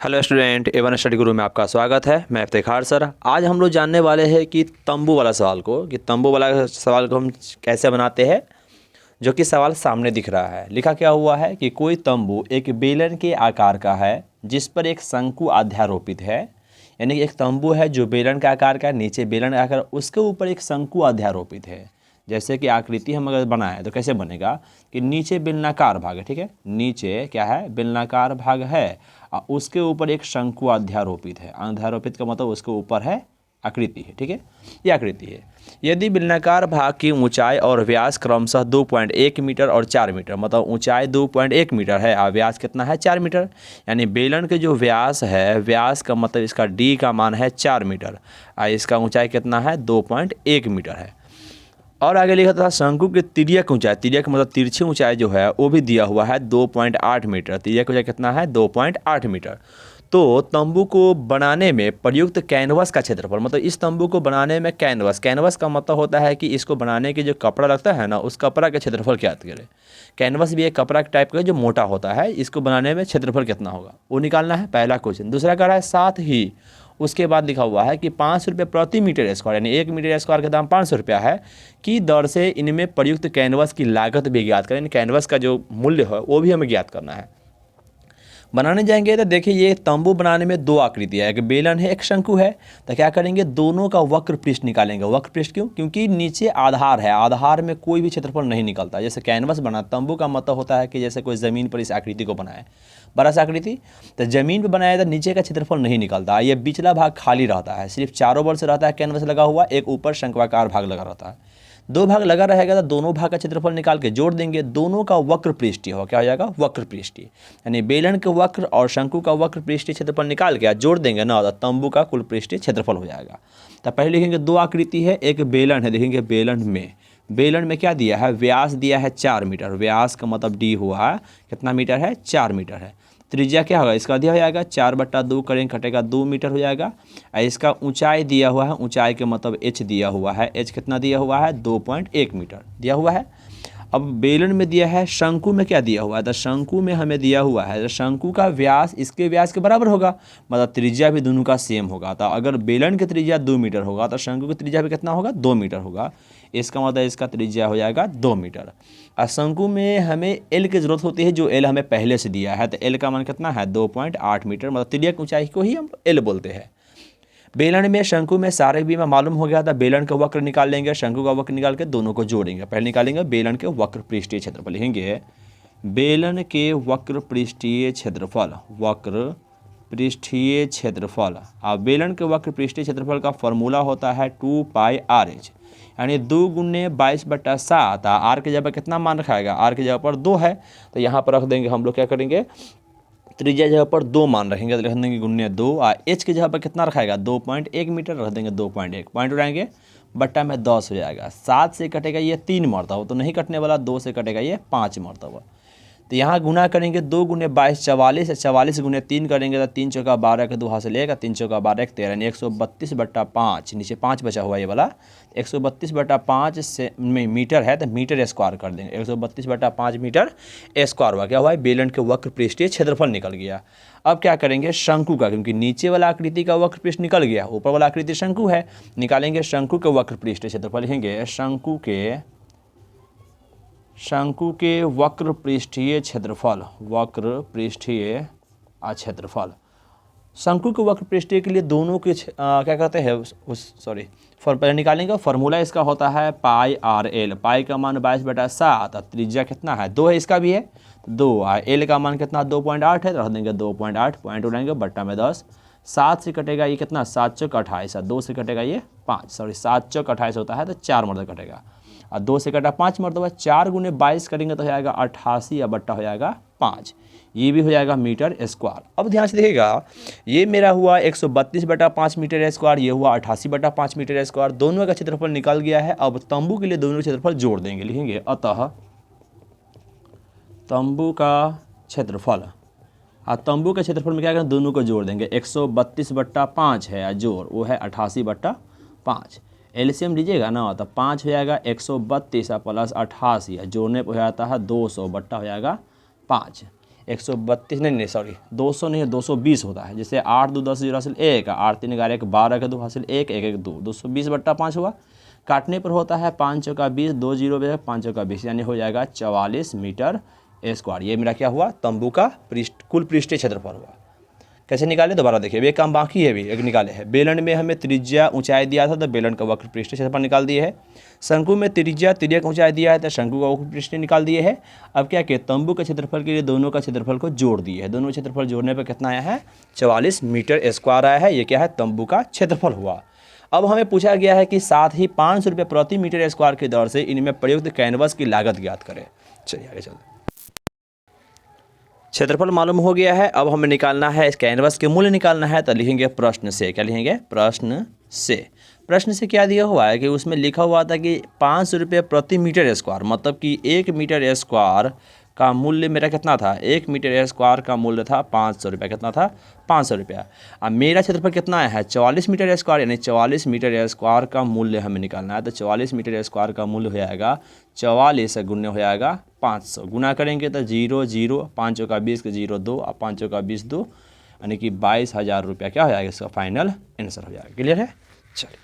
Hello student, Avon study गुरु में आपका स्वागत है। मैं इफ्तिखार सर। आज हम लोग जानने वाले हैं कि तंबू वाला सवाल को हम कैसे बनाते हैं। जो कि सवाल सामने दिख रहा है, लिखा क्या हुआ है कि कोई तंबू एक बेलन के आकार का है जिस पर एक शंकु अध्यारोपित है। यानी एक तंबू है जो बेलन के आकार का है, नीचे बेलन का आकार, उसके ऊपर एक शंकु अध्यारोपित है। जैसे कि आकृति हम अगर बनाएं तो कैसे बनेगा कि नीचे बेलनाकार भाग है, ठीक है, नीचे क्या है, बेलनाकार भाग है और उसके ऊपर एक शंकु अध्यारोपित है। अध्यारोपित का मतलब उसके ऊपर है आकृति है, ठीक है, ये आकृति है। यदि बेलनाकार भाग की ऊंचाई और व्यास क्रमशः 2.1 मीटर और 4 मीटर, मतलब ऊंचाई 2.1 मीटर है और व्यास कितना है, 4 मीटर। यानी बेलन के जो व्यास है, व्यास का मतलब इसका डी का मान है 4 मीटर और इसका ऊंचाई कितना है, 2.1 मीटर है। और आगे लिखा था शंकु की तिर्यक ऊंचाई, तिर्यक मतलब तिरछी ऊंचाई जो है वो भी दिया हुआ है 2.8 मीटर। तिर्यक ऊंचाई कितना है, 2.8 मीटर। तो तंबू को बनाने में प्रयुक्त कैनवस का क्षेत्रफल, मतलब इस तंबू को बनाने में कैनवस का मतलब होता है कि इसको बनाने के जो कपड़ा लगता है ना, उस कपड़ा का क्षेत्रफल क्या करें। कैनवस भी एक कपड़ा टाइप का जो मोटा होता है, इसको बनाने में क्षेत्रफल कितना होगा वो निकालना है, पहला क्वेश्चन। दूसरा कह रहा है साथ ही उसके बाद लिखा हुआ है कि 5 रुपये प्रति मीटर स्क्वायर, यानी 1 मीटर स्क्वायर का दाम 500 रुपया है, की दर से इनमें प्रयुक्त कैनवस की लागत भी ज्ञात करें। कैनवस का जो मूल्य है वो भी हमें ज्ञात करना है। बनाने जाएंगे तो देखिए ये तंबू बनाने में दो आकृतियाँ, एक बेलन है एक शंकु है। तो क्या करेंगे, दोनों का वक्र पृष्ठ निकालेंगे। वक्र पृष्ठ क्यों, क्योंकि नीचे आधार है, आधार में कोई भी क्षेत्रफल नहीं निकलता। जैसे कैनवस बना, तंबू का मतलब होता है कि जैसे कोई ज़मीन पर इस आकृति को बनाए, बड़ा सा आकृति, तो ज़मीन पर बनाया तो नीचे का क्षेत्रफल नहीं निकलता। ये पिछला भाग खाली रहता है, सिर्फ चारों ओर से रहता है कैनवस लगा हुआ, एक ऊपर शंक्वाकार भाग लगा रहता है। दो भाग लगा रहेगा तो दोनों भाग का क्षेत्रफल निकाल के जोड़ देंगे, दोनों का वक्र पृष्ठीय हो, क्या हो जाएगा, वक्र पृष्ठीय। यानी बेलन के वक्र और शंकु का वक्र पृष्ठीय क्षेत्रफल निकाल के जोड़ देंगे ना, तो तंबू का कुल पृष्ठीय क्षेत्रफल हो जाएगा। तो पहले लिखेंगे दो आकृति है, एक बेलन है, देखेंगे बेलन में क्या दिया है, व्यास दिया है 4 मीटर। व्यास का मतलब डी हुआ है, कितना मीटर है, 4 मीटर है। त्रिज्या क्या होगा, इसका दिया हो जाएगा 4/2 करेंगे, कटेगा 2 मीटर हो जाएगा। इसका ऊंचाई दिया हुआ है, ऊंचाई के मतलब एच दिया हुआ है, एच कितना दिया हुआ है, 2.1 मीटर दिया हुआ है। अब बेलन में दिया है, शंकु में क्या दिया हुआ है, तो शंकु में हमें दिया हुआ है, तो शंकु का व्यास इसके व्यास के बराबर होगा, मतलब त्रिज्या भी दोनों का सेम होगा। तो अगर बेलन की त्रिज्या 2 मीटर होगा तो शंकु की त्रिज्या भी कितना होगा, 2 मीटर होगा। इसका मतलब इसका त्रिज्या हो जाएगा 2 मीटर। और शंकु में हमें एल की जरूरत होती है, जो एल हमें पहले से दिया है, तो एल का मान कितना है, 2.8 मीटर, मतलब तिर्यक ऊंचाई को ही हम एल बोलते हैं। बेलन में शंकु में सारे भी में मालूम हो गया था, बेलन का वक्र निकाल लेंगे, शंकु का वक्र निकाल के दोनों को जोड़ेंगे। पहले निकालेंगे बेलन के वक्र पृष्ठीय क्षेत्रफल, लिखेंगे बेलन के वक्र पृष्ठीय क्षेत्रफल, वक्र पृष्ठीय क्षेत्रफल। अब बेलन के वक्र पृष्ठीय क्षेत्रफल का फॉर्मूला होता है 2πr/h, यानी 2 गुने 22/7। आर की जगह कितना मान रखाएगा, आर की जगह पर 2 है, तो यहाँ पर रख देंगे हम लोग, क्या करेंगे, त्रिज्या जगह पर 2 मान रखेंगे, तो लिख देंगे गुने 2। एच की जगह पर कितना रखाएगा, 2.1 मीटर, रख देंगे 2.1, पॉइंट उड़ाएंगे, बट्टा में 10 हो जाएगा। 7 से कटेगा ये 3 मरतबा, तो नहीं कटने वाला, 2 से कटेगा ये 5 मरतबा। तो यहाँ गुना करेंगे, 2 गुने 22 44, 44 गुने 3 करेंगे तो 3 चौका 12 के 2 हाथ से लेगा, 3 चौका 12 1 13, यानी 132/5, नीचे 5 बचा हुआ ये वाला, 132/5 से मीटर है, तो मीटर स्क्वायर कर देंगे, 132/5 मीटर स्क्वायर हुआ। क्या हुआ है, बेलन के वक्र पृष्ठीय क्षेत्रफल निकल गया। अब क्या करेंगे, शंकु का, क्योंकि नीचे वाला आकृति का वक्र पृष्ठ निकल गया, ऊपर वाला आकृति शंकु है, निकालेंगे शंकु के वक्र पृष्ठीय क्षेत्रफल, लिखेंगे शंकु के वक्र पृष्ठीय क्षेत्रफल, वक्र पृष्ठीय क्षेत्रफल। शंकु के वक्र पृष्ठीय के लिए दोनों के क्या कहते हैं, पहले निकालेंगे। फार्मूला इसका होता है πr/l, पाई का मान 22/7, त्रिज्या कितना है, 2 है, इसका भी है 2, एल का मान कितना 2.8 है, तो रख देंगे 2.8, पॉइंट उड़ाएंगे, बट्टा में 10। 7 से कटेगा ये कितना, 7 चौक 28, 2 से कटेगा ये 5, 7 चौक 28 होता है, तो 4 मरतबा कटेगा, और 2 से कटा 5 मरतबा, 4 गुने 22 करेंगे तो हो जाएगा 88 या बट्टा हो जाएगा 5, ये भी हो जाएगा मीटर स्क्वायर। अब ध्यान से देखिएगा, ये मेरा हुआ 132/5 मीटर स्क्वायर, ये हुआ 88/5 मीटर स्क्वायर, दोनों का क्षेत्रफल निकल गया है। अब तंबू के लिए दोनों क्षेत्रफल जोड़ देंगे, लिखेंगे अतः तंबू का क्षेत्रफल, और तंबू के क्षेत्रफल में क्या करें, दोनों को जोड़ देंगे, 132/5 है, जोड़ वो है 88/5। एलसीएम लीजिएगा ना, तो 5 हो जाएगा 132 प्लस 88, जोड़ने पर हो जाता है 200, बट्टा हो जाएगा 5। 132 नहीं सॉरी 200 नहीं 220 होता है। जैसे 8 2 10 0 हासिल 1, 8 3 11 1 12 का 2 हासिल 1 1 1 2, 220/5 हुआ। काटने पर होता है 5 चौका 20, 2 0 बजे 5 चौका 20, यानी हो जाएगा 44 मीटर स्क्वायर। ये मेरा क्या हुआ, तंबू का कुल पृष्ठीय क्षेत्रफल हुआ। कैसे निकाले दोबारा देखिए, ये काम बाकी है, भी एक निकाले है। बेलन में हमें त्रिज्या ऊंचाई दिया था तो बेलन का वक्र पृष्ठीय क्षेत्रफल निकाल दिए है। शंकु में त्रिज्या तिर्यक ऊंचाई दिया है तो शंकु का वक्र पृष्ठीय निकाल दिए है। अब क्या किया, तंबू के क्षेत्रफल के लिए दोनों का क्षेत्रफल को जोड़ दिए है। दोनों क्षेत्रफल जोड़ने पर कितना आया है, 44 मीटर स्क्वायर आया है। ये क्या है, तंबू का क्षेत्रफल हुआ। अब हमें पूछा गया है कि साथ ही 500 रुपये प्रति मीटर स्क्वायर की दर से इनमें प्रयुक्त कैनवस की लागत ज्ञात करें। चलिए आगे चलते। क्षेत्रफल मालूम हो गया है, अब हमें निकालना है इस कैनवस के मूल्य निकालना है। तो लिखेंगे प्रश्न से, क्या लिखेंगे, प्रश्न से। प्रश्न से क्या दिया हुआ है कि उसमें लिखा हुआ था कि 500 रुपये प्रति मीटर स्क्वायर, मतलब कि 1 मीटर स्क्वायर का मूल्य मेरा कितना था, 1 मीटर स्क्वायर का मूल्य था 500 रुपया। कितना था, 500 रुपया। अब मेरा क्षेत्रफल कितना है, 44 मीटर स्क्वायर, यानी 44 मीटर स्क्वायर का मूल्य हमें निकालना है। तो 44 मीटर स्क्वायर का मूल्य हो जाएगा 44 गुना हो जाएगा 500, गुना करेंगे तो 0 0 5 चौका 20 के 0 2 और 5 चौका 20 2, यानी कि 22,000 रुपया क्या हो जाएगा, इसका फाइनल आंसर हो जाएगा। क्लियर है। चलिए